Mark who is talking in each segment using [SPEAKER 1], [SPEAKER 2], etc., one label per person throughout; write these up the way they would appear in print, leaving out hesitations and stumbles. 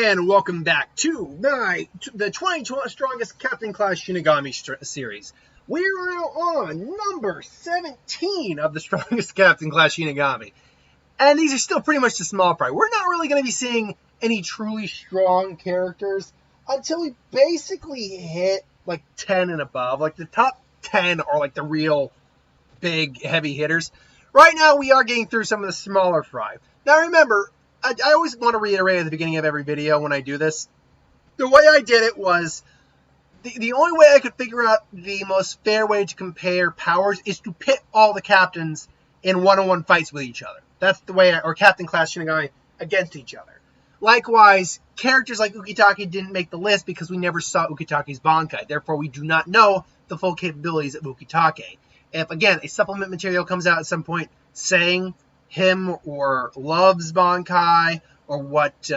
[SPEAKER 1] and welcome back to the 20 Strongest Captain Class Shinigami series. We're now on number 17 of the Strongest Captain Class Shinigami. And these are still pretty much the small fry. We're not really going to be seeing any truly strong characters until we basically hit like 10 and above. Like the top 10 are like the real big heavy hitters. Right now we are getting through some of the smaller fry. Now remember, I always want to reiterate at the beginning of every video when I do this, the way I did it was, the only way I could figure out the most fair way to compare powers is to pit all the captains in one-on-one fights with each other. That's the way, or Captain Class Shinigami against each other. Likewise, characters like Ukitake didn't make the list because we never saw Ukitake's Bankai. Therefore, we do not know the full capabilities of Ukitake. If, again, a supplement material comes out at some point saying him or Love's Bankai, or what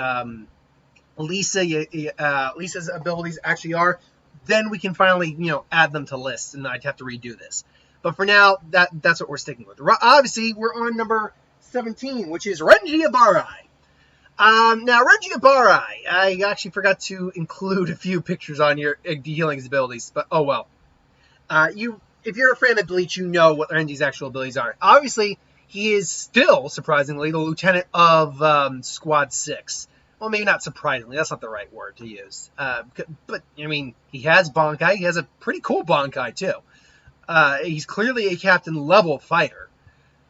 [SPEAKER 1] Lisa's abilities actually are, then we can finally, add them to lists, and I'd have to redo this. But for now, that's what we're sticking with. Obviously, we're on number 17, which is Renji Abarai. Now, Renji Abarai, I actually forgot to include a few pictures on your healing abilities, but oh well. If you're a fan of Bleach, you know what Renji's actual abilities are. Obviously, he is still, surprisingly, the lieutenant of Squad 6. Well, maybe not surprisingly. That's not the right word to use. But, I mean, he has Bankai. He has a pretty cool Bankai, too. He's clearly a captain-level fighter.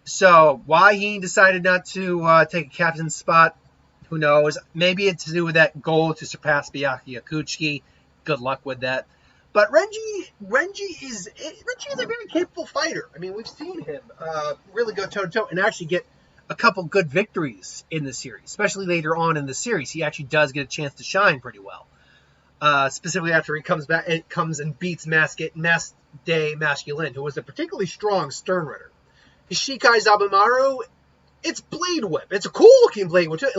[SPEAKER 1] So, why he decided not to take a captain's spot, who knows? Maybe it's to do with that goal to surpass Byakuya Kuchiki. Good luck with that. But Renji is a very capable fighter. I mean, we've seen him really go toe-to-toe and actually get a couple good victories in the series, especially later on in the series. He actually does get a chance to shine pretty well, specifically after he comes back and comes and beats Mask Day Masculine, who was a particularly strong Stern Ritter. His Shikai Zabumaru, it's Blade Whip. It's a cool-looking Blade Whip, too.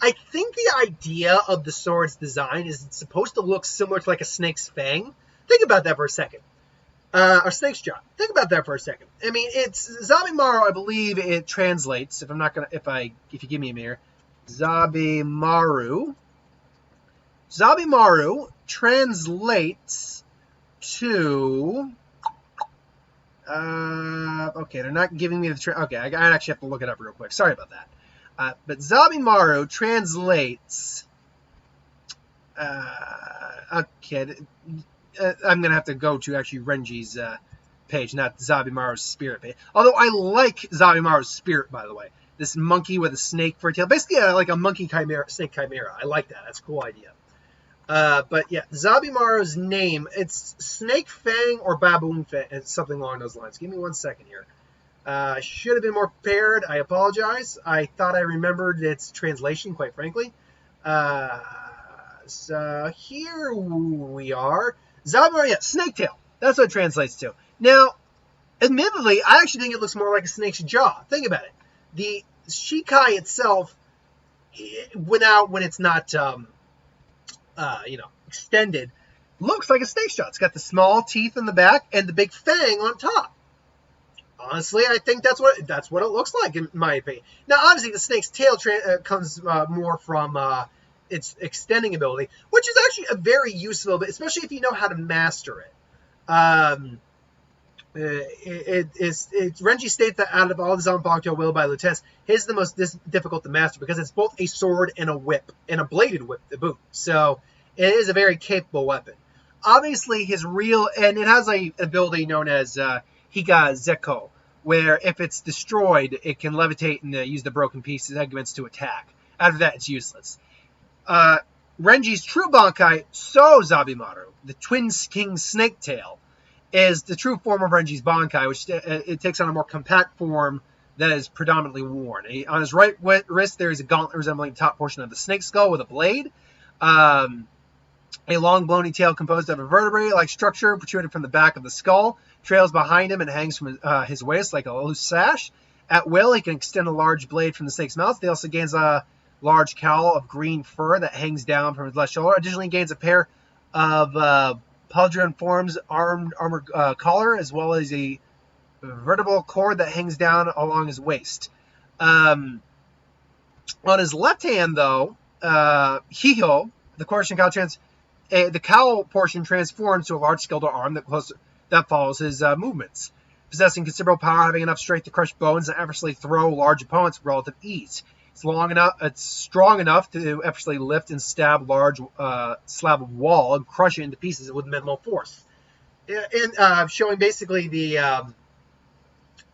[SPEAKER 1] I think the idea of the sword's design is it's supposed to look similar to like a snake's fang. Think about that for a second. Or snake's jaw. Think about that for a second. I mean, it's Zabimaru, I believe it translates, if you give me a mirror. Zabimaru translates to, okay, they're not giving me the, okay, I actually have to look it up real quick. Sorry about that. But Zabimaru translates, okay, I'm going to have to go to actually Renji's page, not Zabimaru's spirit page. Although I like Zabimaru's spirit, by the way. This monkey with a snake for a tail. Basically, like a monkey chimera, snake chimera. I like that. That's a cool idea. But yeah, Zabimaru's name, it's Snake Fang or Baboon Fang. It's something along those lines. Give me 1 second here. I should have been more prepared. I apologize. I thought I remembered its translation, quite frankly. So here we are. Zabimaru, yeah, snake tail. That's what it translates to. Now, admittedly, I actually think it looks more like a snake's jaw. Think about it. The Shikai itself, when it's not, extended, looks like a snake's jaw. It's got the small teeth in the back and the big fang on top. Honestly, I think that's what it looks like, in my opinion. Now, obviously, the snake's tail comes more from its extending ability, which is actually a very useful, but especially if you know how to master it. Renji states that out of all the Zanpakuto will by lieutenants, his is the most difficult to master because it's both a sword and a whip, and a bladed whip to boot. So it is a very capable weapon. Obviously, and it has an ability known as Higa Zeko, where if it's destroyed, it can levitate and use the broken pieces segments to attack. After that, it's useless. Renji's true Bankai, So Zabimaru, the Twin King Snake Tail, is the true form of Renji's Bankai, which it takes on a more compact form that is predominantly worn. On his right wrist, there is a gauntlet resembling the top portion of the snake skull with a blade. A long bony tail composed of a vertebrae-like structure protruded from the back of the skull, trails behind him and hangs from his waist like a loose sash. At will, he can extend a large blade from the snake's mouth. He also gains a large cowl of green fur that hangs down from his left shoulder. Additionally, he gains a pair of Pauldron Form's armor collar, as well as a vertebral cord that hangs down along his waist. On his left hand, though, Hiho, the the cowl portion transforms to a large skeletal arm that follows his movements. Possessing considerable power, having enough strength to crush bones and effortlessly throw large opponents with relative ease. It's strong enough to effortlessly lift and stab large slab of wall and crush it into pieces with minimal force. And showing basically the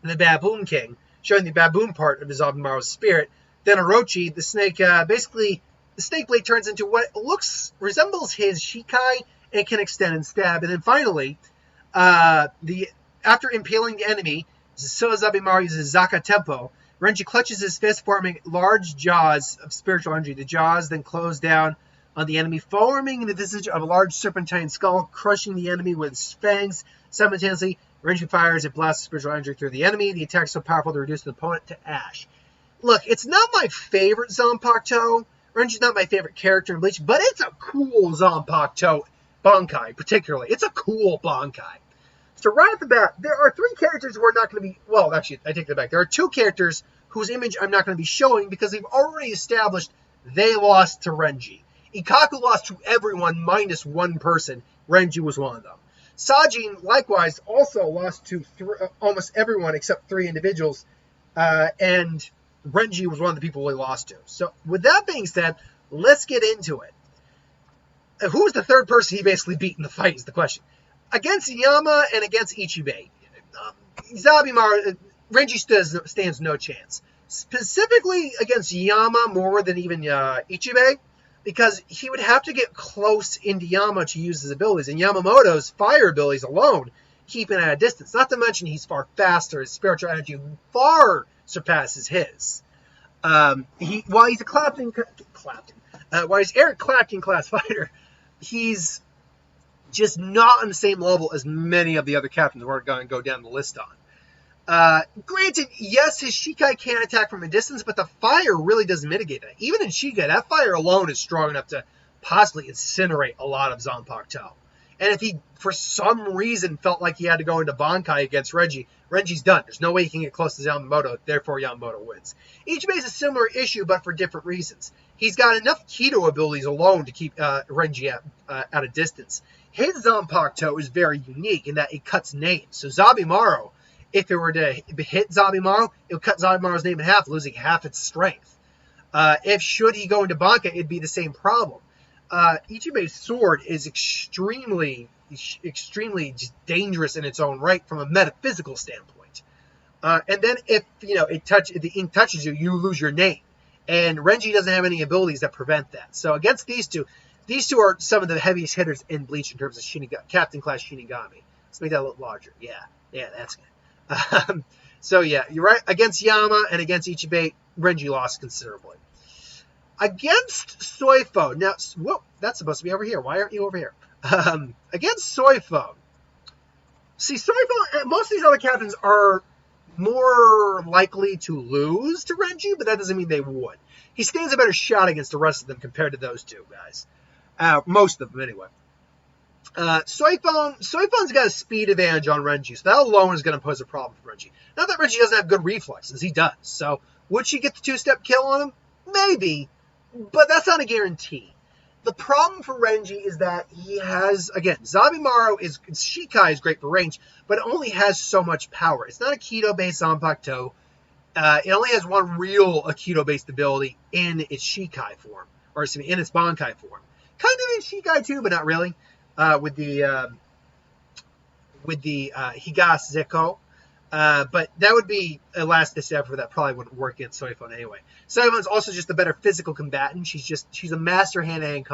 [SPEAKER 1] Baboon King, showing the baboon part of Zabimaru's spirit. Then Orochi, the snake, basically the snake blade turns into what resembles his Shikai and can extend and stab. And then finally, after impaling the enemy, Zabimaru uses Zaka Tempo. Renji clutches his fist, forming large jaws of spiritual energy. The jaws then close down on the enemy, forming the visage of a large serpentine skull, crushing the enemy with his fangs. Simultaneously, Renji fires a blast of spiritual energy through the enemy. The attack is so powerful to reduce the opponent to ash. Look, it's not my favorite Zanpakuto. Renji's not my favorite character in Bleach, but it's a cool Zanpakuto Bankai, particularly. It's a cool Bankai. So right at the bat, there are 3 characters who are not going to be... Well, actually, I take that back. There are 2 characters whose image I'm not going to be showing because they've already established they lost to Renji. Ikkaku lost to everyone minus 1 person. Renji was one of them. Sajin, likewise, also lost to almost everyone except 3 individuals. And Renji was one of the people he lost to. So with that being said, let's get into it. Who was the 3rd person he basically beat in the fight is the question. Against Yama and against Ichibei, Zabimaru, Renji stands no chance. Specifically against Yama more than even Ichibei, because he would have to get close into Yama to use his abilities, and Yamamoto's fire abilities alone keep him at a distance. Not to mention he's far faster, his spiritual energy far surpasses his. While he's Eric Clapton class fighter, he's just not on the same level as many of the other captains we're going to go down the list on. Granted, yes, his Shikai can attack from a distance, but the fire really does mitigate that. Even in Shikai, that fire alone is strong enough to possibly incinerate a lot of Zanpakuto. And if he, for some reason, felt like he had to go into Bankai against Renji, Renji's done. There's no way he can get close to Yamamoto, therefore Yamamoto wins. Ichibei is a similar issue, but for different reasons. He's got enough Kido abilities alone to keep Renji at a distance. His Zanpakuto is very unique in that it cuts names. So Zabimaru, if it were to hit Zabimaru, it would cut Zabimaru's name in half, losing half its strength. Should he go into Bankai, it'd be the same problem. Ichibei's sword is extremely dangerous in its own right from a metaphysical standpoint. And then if the ink touches you, you lose your name. And Renji doesn't have any abilities that prevent that. So against these two are some of the heaviest hitters in Bleach in terms of Captain Class Shinigami. Let's make that a little larger. Yeah, that's good. So yeah, you're right. Against Yama and against Ichibei, Renji lost considerably. Against Soifo, now, whoa, that's supposed to be over here. Why aren't you over here? Against Soifo, see, Soifo, most of these other captains are more likely to lose to Renji, but that doesn't mean they would. He stands a better shot against the rest of them compared to those 2 guys. Most of them, anyway. Soifon's got a speed advantage on Renji, so that alone is going to pose a problem for Renji. Not that Renji doesn't have good reflexes, he does. So, would she get the 2-step kill on him? Maybe, but that's not a guarantee. The problem for Renji is that he has, again, Zabimaru's Shikai is great for range, but it only has so much power. It's not a Kido-based Zanpakuto. It only has one real Aikido-based ability in its Shikai form, or excuse me, in its Bankai form. Kind of in Shikai too, but not really. With the Higas Zeko. But that would be a last step for that. Probably wouldn't work against Soifon anyway. Soifon's also just a better physical combatant. She's a master hand-to-hand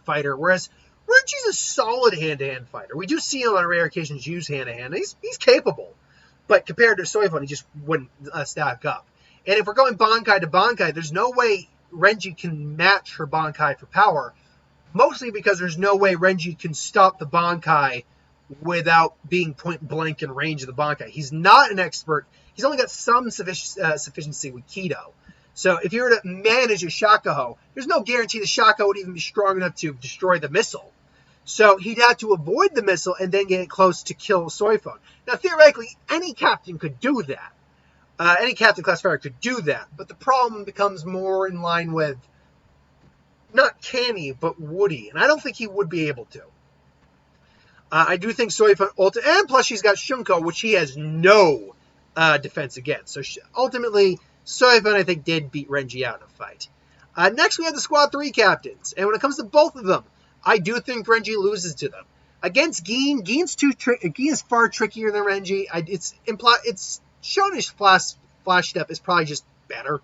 [SPEAKER 1] fighter, whereas Renji's a solid hand-to-hand fighter. We do see him on rare occasions use hand-to-hand. He's capable, but compared to Soifon, he just wouldn't stack up. And if we're going Bankai to Bankai, there's no way Renji can match her Bankai for power, mostly because there's no way Renji can stop the Bankai without being point blank in range of the Bankai. He's not an expert. He's only got some sufficiency with Kido. So if you were to manage a Shakuho, there's no guarantee the Shakuho would even be strong enough to destroy the missile. So he'd have to avoid the missile and then get it close to kill Soifon. Now, theoretically, any captain could do that. Any captain class fighter could do that. But the problem becomes more in line with not canny, but woody, and I don't think he would be able to. I do think Soifun and plus she's got Shunko, which he has no defense against. So ultimately, Soifun, I think, did beat Renji out in a fight. Next, we have the Squad 3 captains, and when it comes to both of them, I do think Renji loses to them. Against Gin, Gin is far trickier than Renji. It's shown his flash step is probably just better.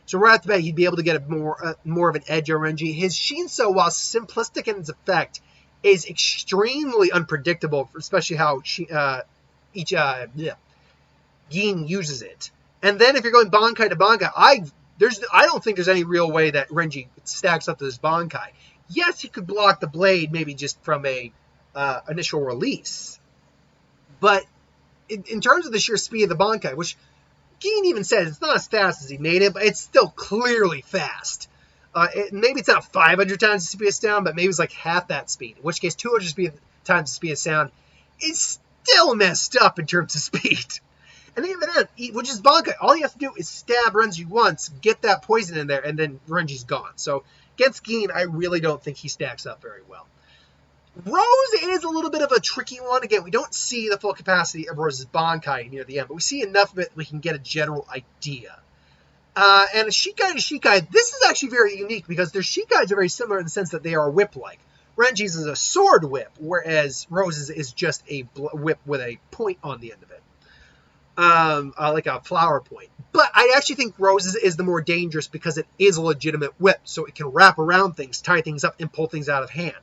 [SPEAKER 1] So right off the bat, he'd be able to get a more of an edge on Renji. His Shinso, while simplistic in its effect, is extremely unpredictable, especially how Gin uses it. And then if you're going Bankai to Bankai, I don't think there's any real way that Renji stacks up to this Bankai. Yes, he could block the blade maybe just from a initial release. But in terms of the sheer speed of the Bankai, which Gin even said it's not as fast as he made it, but it's still clearly fast. Maybe it's not 500 times the speed of sound, but maybe it's like half that speed. In which case, 200 times the speed of sound is still messed up in terms of speed. And even then, which is Bankai, all you have to do is stab Renji once, get that poison in there, and then Renji's gone. So against Gin, I really don't think he stacks up very well. Rose is a little bit of a tricky one. Again, we don't see the full capacity of Rose's Bankai near the end, but we see enough of it that we can get a general idea. And Shikai to Shikai, this is actually very unique because their Shikais are very similar in the sense that they are whip-like. Renji's is a sword whip, whereas Rose's is just a whip with a point on the end of it. Like a flower point. But I actually think Rose's is the more dangerous because it is a legitimate whip, so it can wrap around things, tie things up, and pull things out of hand.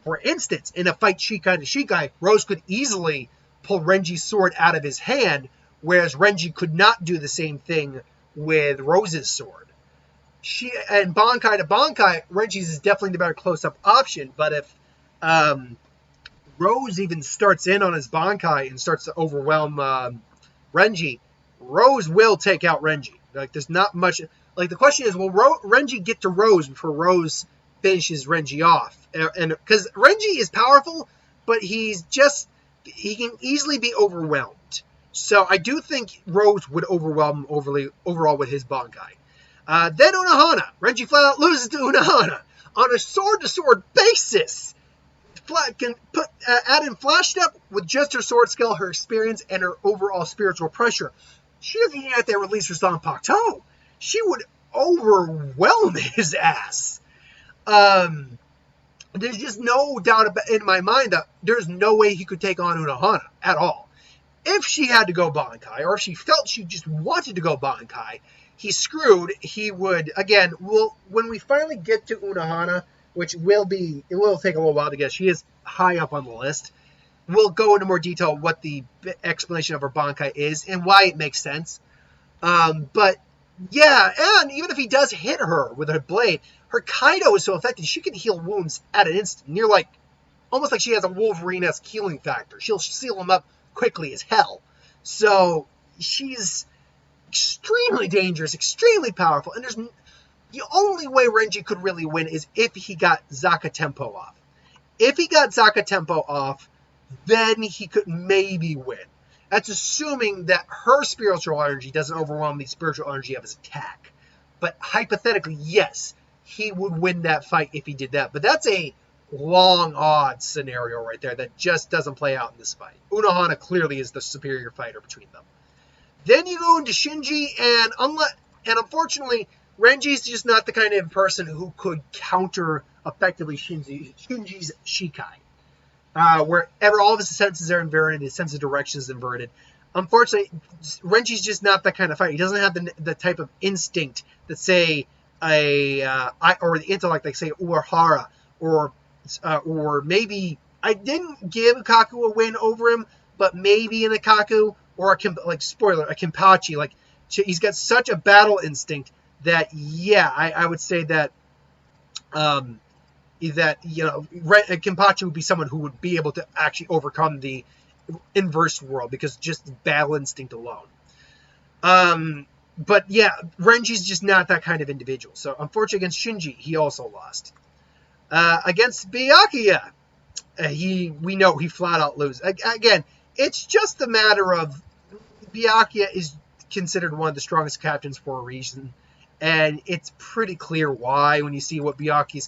[SPEAKER 1] For instance, in a fight Shikai to Shikai, Rose could easily pull Renji's sword out of his hand, whereas Renji could not do the same thing with Rose's sword. And Bankai to Bankai, Renji's is definitely the better close-up option, but if Rose even starts in on his Bankai and starts to overwhelm Renji, Rose will take out Renji. Like, there's not much. Like, the question is, will Renji get to Rose before Rose finishes Renji off? And because Renji is powerful, but he can easily be overwhelmed. So I do think Rose would overwhelm him overall with his Bankai. Then Unohana. Renji flat out loses to Unohana on a sword-to-sword basis. Can add in Flash Step with just her sword skill, her experience, and her overall spiritual pressure. She doesn't even have to release her Zanpakuto. She would overwhelm his ass. There's just no doubt in my mind that there's no way he could take on Unohana at all. If she had to go Bankai, or if she felt she just wanted to go Bankai, he's screwed. He would, again, when we finally get to Unohana, which it will take a little while to get. She is high up on the list. We'll go into more detail what the explanation of her Bankai is and why it makes sense. But yeah, and even if he does hit her with her blade, her Kaido is so effective, she can heal wounds at an instant, almost like she has a Wolverine-esque healing factor. She'll seal them up quickly as hell. So she's extremely dangerous, extremely powerful, and the only way Renji could really win is if he got Zaka Tempo off. If he got Zaka Tempo off, then he could maybe win. That's assuming that her spiritual energy doesn't overwhelm the spiritual energy of his attack. But hypothetically, yes, he would win that fight if he did that. But that's a long odds scenario right there that just doesn't play out in this fight. Unohana clearly is the superior fighter between them. Then you go into Shinji, and unfortunately, Renji's just not the kind of person who could counter effectively Shinji's Shikai. Wherever all of his senses are inverted, his sense of direction is inverted. Unfortunately, Renji's just not that kind of fighter. He doesn't have the type of instinct that, say, or the intellect, like, say, Uehara, or maybe, I didn't give Kaku a win over him, but maybe an Ikaku, or a Kenpachi. Like, he's got such a battle instinct that, yeah, I would say that Kenpachi would be someone who would be able to actually overcome the inverse world because just battle instinct alone. But yeah, Renji's just not that kind of individual. So unfortunately against Shinji, he also lost. Against Byakuya, we know he flat out loses. Again, it's just a matter of Byakuya is considered one of the strongest captains for a reason. And it's pretty clear why when you see what Byakuya is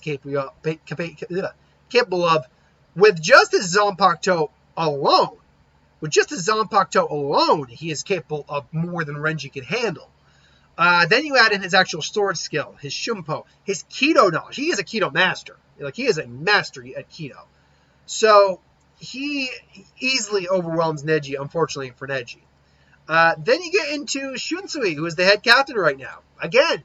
[SPEAKER 1] capable of. With just his Zanpakuto alone, he is capable of more than Renji can handle. Then you add in his actual sword skill, his Shumpo, his Kido knowledge. He is a Kido master. Like, he is a master at Kido. So he easily overwhelms Neji, unfortunately for Neji. Then you get into Shunsui, who is the head captain right now. Again,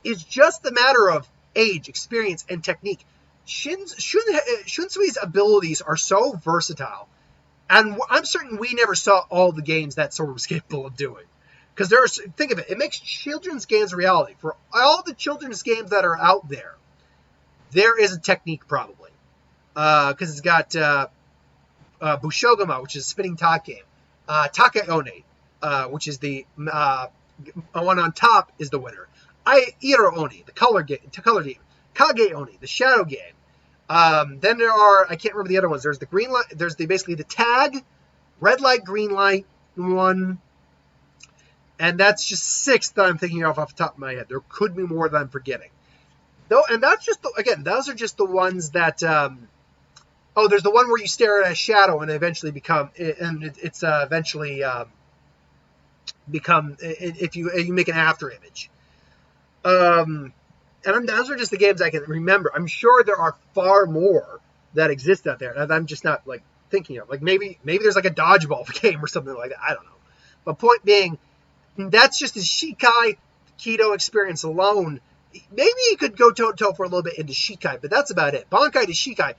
[SPEAKER 1] it's just a matter of age, experience, and technique. Shunsui's abilities are so versatile, and I'm certain we never saw all the games that Sword was capable of doing. Because think of it, it makes children's games a reality. For all the children's games that are out there, there is a technique probably. Because it's got Bushogama, which is a spinning top game. Takaone, which is the one on top, is the winner. Iro Oni, the color game. Kage Oni, the shadow game. Then there are, I can't remember the other ones. There's the green light. There's basically the tag, red light, green light one, and that's just 6 that I'm thinking of off the top of my head. There could be more that I'm forgetting. Though, and that's just those are just the ones that. There's the one where you stare at a shadow and eventually become, if you make an after image. And those are just the games I can remember. I'm sure there are far more that exist out there that I'm just not like thinking of. Like maybe there's like a dodgeball game or something like that. I don't know. But point being, that's just his Shikai Kido experience alone. Maybe he could go toe-to-toe for a little bit into Shikai, but that's about it. Bankai to Shikai.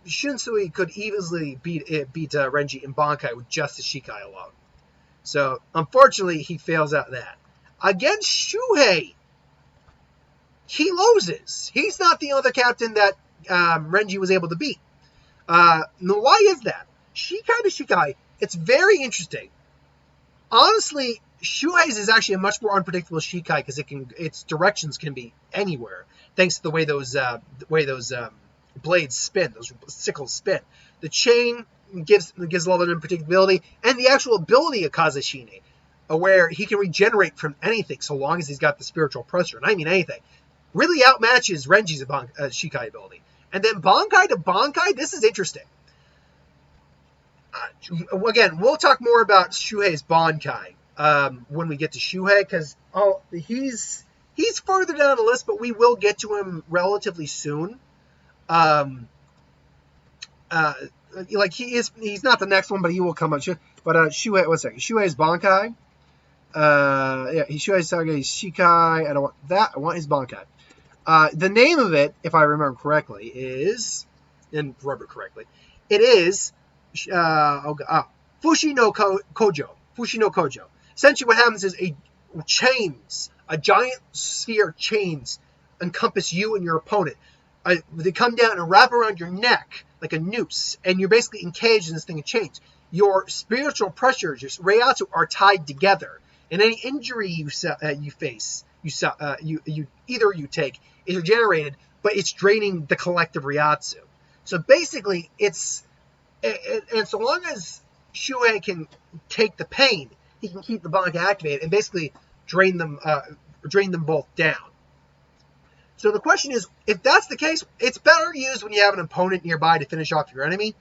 [SPEAKER 1] Shunsui could easily beat Renji in Bankai with just his Shikai alone. So, unfortunately, he fails at that. Against Shuhei, he loses. He's not the other captain that Renji was able to beat. Now, why is that? Shikai to Shikai, it's very interesting. Honestly, Shuhei's is actually a much more unpredictable Shikai because its directions can be anywhere, thanks to the way those blades spin, those sickles spin. The chain gives a little bit of unpredictability, and the actual ability of Kazashine, where he can regenerate from anything so long as he's got the spiritual pressure, and I mean anything, really outmatches Renji's Shikai ability. And then Bankai to Bankai, this is interesting. Again, we'll talk more about Shuhei's Bankai when we get to Shuhei, because he's further down the list, but we will get to him relatively soon. He's not the next one, but he will come up. But Shuhei, one second. Shuhei's Bankai. Shuhei's Shikai. I don't want that. I want his Bankai. The name of it, if I remember correctly, it is Fushi no Kojo. Fushi no Kojo. Essentially, what happens is a giant sphere chains encompass you and your opponent. They come down and wrap around your neck like a noose, and you're basically encaged in this thing of chains. Your spiritual pressures, your Reiatsu, are tied together, and any injury you face, you take, is regenerated, but it's draining the collective Reiatsu. So basically, and so long as Shuhei can take the pain, he can keep the Bankai activated and basically drain them both down. So the question is, if that's the case, it's better used when you have an opponent nearby to finish off your enemy.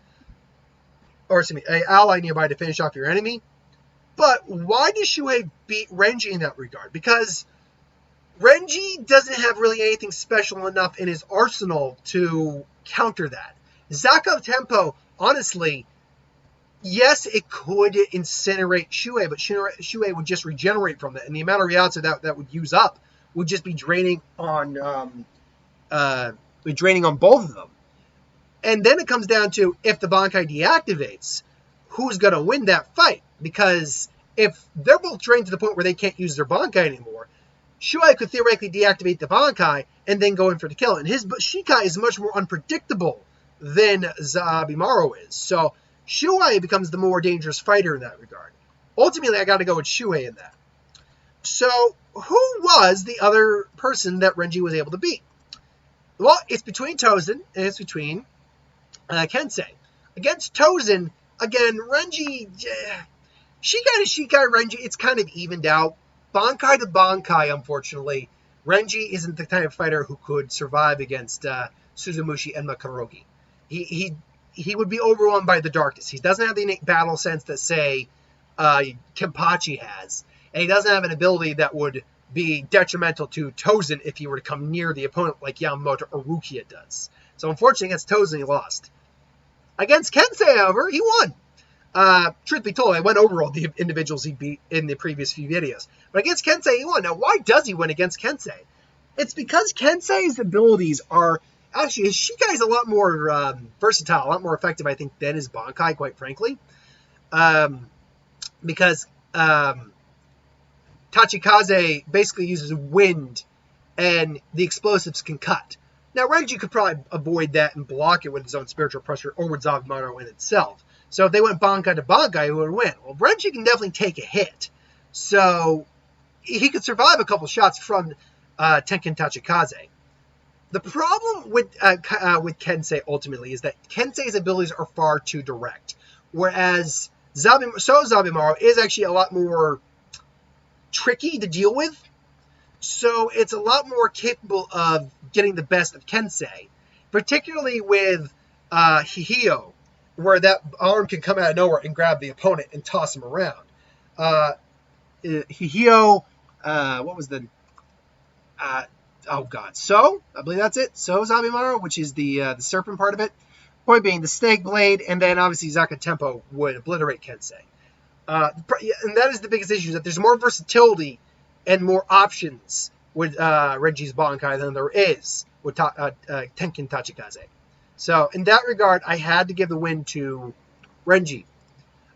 [SPEAKER 1] Or, excuse me, an ally nearby to finish off your enemy. But why does Shuhei beat Renji in that regard? Because Renji doesn't have really anything special enough in his arsenal to counter that. Zaka Tempo, honestly, yes, it could incinerate Shuhei, but Shuhei would just regenerate from it, and the amount of Reiatsu that would use up would just be draining on both of them. And then it comes down to, if the Bankai deactivates, who's going to win that fight? Because if they're both drained to the point where they can't use their Bankai anymore, Shuhei could theoretically deactivate the Bankai and then go in for the kill. And his Shikai is much more unpredictable than Zabimaru is. So Shuhei becomes the more dangerous fighter in that regard. Ultimately, I got to go with Shuhei in that. So, who was the other person that Renji was able to beat? Well, it's between Tozen and it's between Kensei. Against Tozen, again, Renji, Shikai to Shikai Renji, it's kind of evened out. Bankai to Bankai, unfortunately, Renji isn't the type of fighter who could survive against Suzumushi and Makarogi. He would be overwhelmed by the darkness. He doesn't have the innate battle sense that, say, Kenpachi has. And he doesn't have an ability that would be detrimental to Tozen if he were to come near the opponent like Yamamoto or Rukia does. So unfortunately against Tozen, he lost. Against Kensei, however, he won. Truth be told, I went over all the individuals he beat in the previous few videos. But against Kensei, he won. Now, why does he win against Kensei? It's because Kensei's abilities are... Actually, his Shikai is a lot more versatile, a lot more effective, I think, than his Bankai, quite frankly. Because Tachikaze basically uses wind, and the explosives can cut. Now, Renji could probably avoid that and block it with his own spiritual pressure or with Zabumaru in itself. So if they went Bankai to Bankai, who would win? Well, Renji can definitely take a hit. So he could survive a couple shots from Tenkin Tachikaze. The problem with Kensei, ultimately, is that Kensei's abilities are far too direct. Whereas Zabumaru is actually a lot more tricky to deal with. So it's a lot more capable of getting the best of Kensei. Particularly with Hihio, where that arm can come out of nowhere and grab the opponent and toss him around. Hihio, what was the... oh god, So, I believe that's it. So Zabumaru, which is the serpent part of it. Point being the snake blade, and then obviously Zakatempo would obliterate Kensei. And that is the biggest issue, that there's more versatility and more options with Renji's Bankai than there is with Tenkin Tachikaze. So, in that regard, I had to give the win to Renji.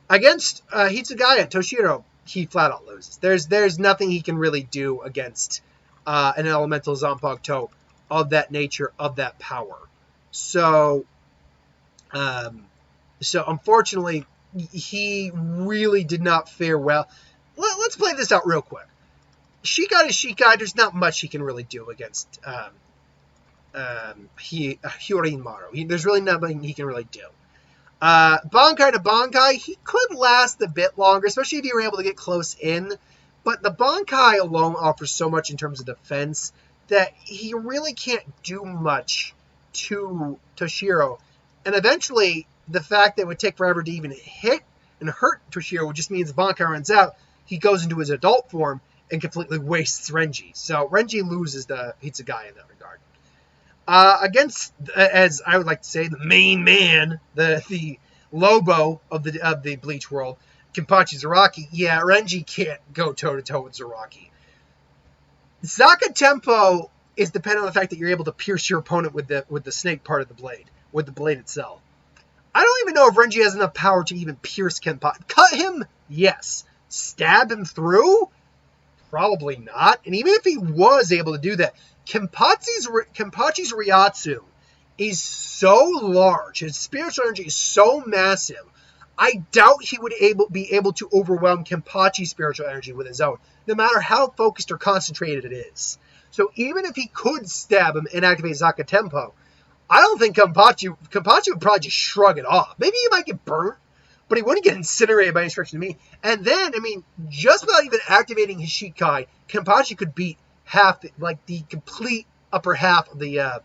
[SPEAKER 1] Against Hitsugaya, Toshiro, he flat out loses. There's nothing he can really do against an elemental Zanpakuto of that nature, of that power. So unfortunately, he really did not fare well. Let's play this out real quick. Shikai to Shikai, there's not much he can really do against Hyorinmaru. There's really nothing he can really do. Bankai to Bankai, he could last a bit longer, especially if you were able to get close in. But the Bankai alone offers so much in terms of defense that he really can't do much to Toshiro. And eventually, the fact that it would take forever to even hit and hurt Toshiro just means the Bankai runs out. He goes into his adult form and completely wastes Renji. So Renji loses the Hitsugaya in that regard. Against, as I would like to say, the main man, the Lobo of the Bleach world, Kenpachi Zaraki, yeah, Renji can't go toe-to-toe with Zaraki. Zakatempo is dependent on the fact that you're able to pierce your opponent with the snake part of the blade, with the blade itself. I don't even know if Renji has enough power to even pierce Kenpachi. Cut him? Yes. Stab him through? Probably not. And even if he was able to do that, Kenpachi's Ryatsu is so large, his spiritual energy is so massive, I doubt he would be able to overwhelm Kenpachi's spiritual energy with his own, no matter how focused or concentrated it is. So even if he could stab him and activate Zakatempo, I don't think Kenpachi would probably just shrug it off. Maybe he might get burnt, but he wouldn't get incinerated by any stretch of me. And then, just without even activating his Shikai, Kenpachi could beat the complete upper half of the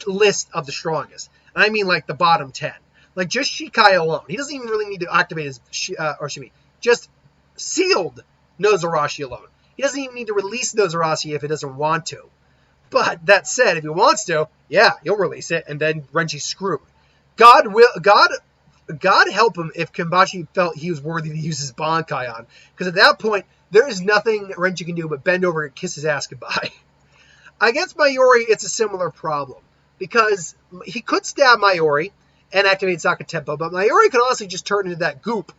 [SPEAKER 1] list of the strongest. And I mean the bottom 10. Just Shikai alone. He doesn't even really need to activate his, just sealed Nozarashi alone. He doesn't even need to release Nozarashi if he doesn't want to. But that said, if he wants to, yeah, he'll release it, and then Renji's screwed. God help him if Kenpachi felt he was worthy to use his Bankai on. Because at that point, there is nothing that Renji can do but bend over and kiss his ass goodbye. Against Mayuri, it's a similar problem. Because he could stab Mayuri and activate Zakatempo, but Mayuri could honestly just turn into that goop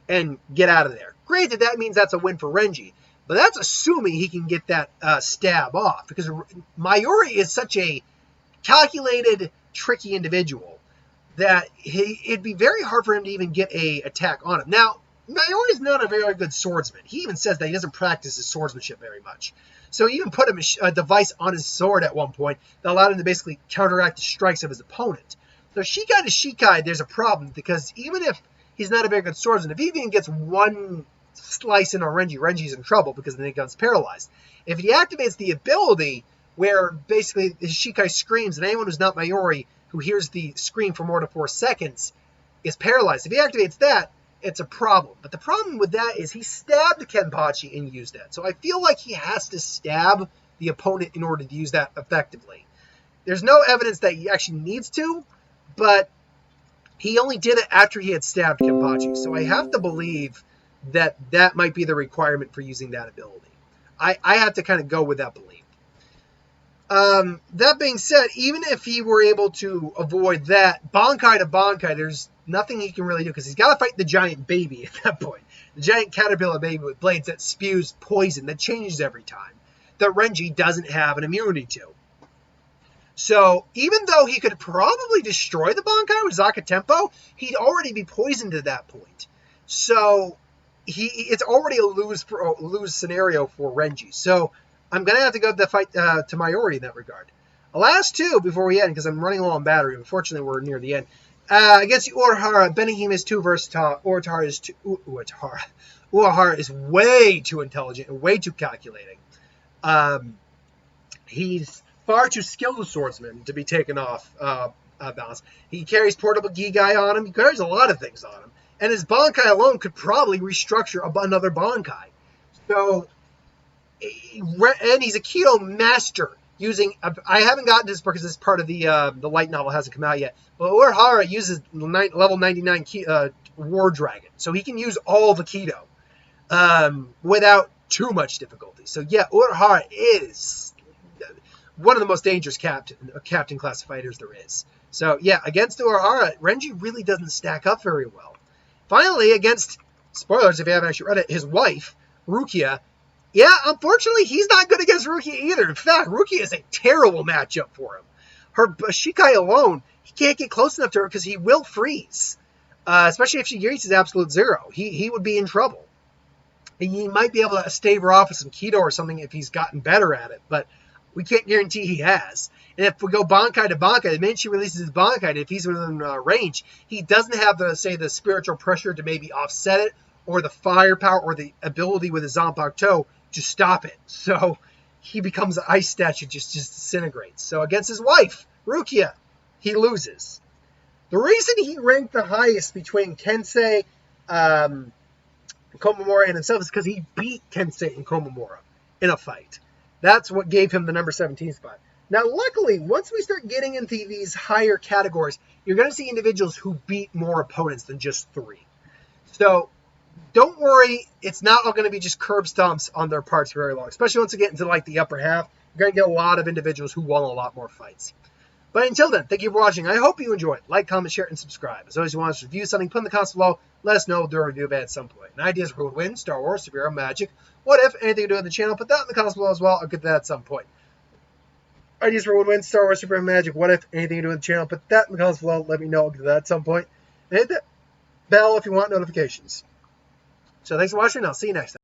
[SPEAKER 1] and get out of there. Granted, that means that's a win for Renji. But that's assuming he can get that stab off. Because Mayuri is such a calculated, tricky individual that it'd be very hard for him to even get an attack on him. Now, Mayuri is not a very good swordsman. He even says that he doesn't practice his swordsmanship very much. So he even put a device on his sword at one point that allowed him to basically counteract the strikes of his opponent. So Shikai to Shikai, there's a problem. Because even if he's not a very good swordsman, if he even gets one slicing on Renji, Renji's in trouble because then he becomes paralyzed. If he activates the ability where basically his Shikai screams, and anyone who's not Mayuri who hears the scream for more than 4 seconds is paralyzed. If he activates that, it's a problem. But the problem with that is he stabbed Kenpachi and used that. So I feel like he has to stab the opponent in order to use that effectively. There's no evidence that he actually needs to, but he only did it after he had stabbed Kenpachi. So I have to believe that that might be the requirement for using that ability. I have to kind of go with that belief. That being said, even if he were able to avoid that, Bankai to Bankai, there's nothing he can really do because he's got to fight the giant baby at that point. The giant caterpillar baby with blades that spews poison that changes every time, that Renji doesn't have an immunity to. So even though he could probably destroy the Bankai with Zakatempo, he'd already be poisoned at that point. So it's already a lose scenario for Renji. So I'm going to have to go to the fight to Mayuri in that regard. The last two before we end, because I'm running low on battery. Unfortunately, we're near the end. Against the Urahara, Benihime is too versatile. Urahara is way too intelligent and way too calculating. He's far too skilled a swordsman to be taken off balance. He carries portable Gigai on him. He carries a lot of things on him. And his Bankai alone could probably restructure another Bankai. So, and he's a Kido master using. I haven't gotten this because this part of the light novel hasn't come out yet. But Urahara uses level 99 War Dragon, so he can use all the Kido without too much difficulty. So yeah, Urahara is one of the most dangerous captain class fighters there is. So yeah, against Urahara, Renji really doesn't stack up very well. Finally, against, spoilers if you haven't actually read it, his wife, Rukia. Yeah, unfortunately, he's not good against Rukia either. In fact, Rukia is a terrible matchup for him. Her Shikai alone, he can't get close enough to her because he will freeze. Especially if she reaches absolute zero. He would be in trouble. And he might be able to stave her off with some Kido or something if he's gotten better at it. But we can't guarantee he has. And if we go Bankai to Bankai, the minute she releases his Bankai, if he's within range, he doesn't have the spiritual pressure to maybe offset it, or the firepower, or the ability with his Zanpakuto to stop it. So he becomes an ice statue, just disintegrates. So against his wife, Rukia, he loses. The reason he ranked the highest between Tensei, Komamura, and himself is because he beat Tensei and Komamura in a fight. That's what gave him the number 17 spot. Now, luckily, once we start getting into these higher categories, you're going to see individuals who beat more opponents than just 3. So, don't worry, it's not all going to be just curb stomps on their parts for very long. Especially once we get into like the upper half, you're going to get a lot of individuals who won a lot more fights. But until then, thank you for watching. I hope you enjoyed. Like, comment, share, and subscribe. As always, if you want us to review something, put in the comments below. Let us know. We'll do a review of it at some point. And ideas for who would win, Star Wars, superhero, magic, what if, anything to do with the channel, put that in the comments below as well. I'll get to that at some point. Ideas for who would win, Star Wars, superhero, magic, what if, anything to do with the channel, put that in the comments below. Let me know. I'll get to that at some point. And hit that bell if you want notifications. So thanks for watching, and I'll see you next time.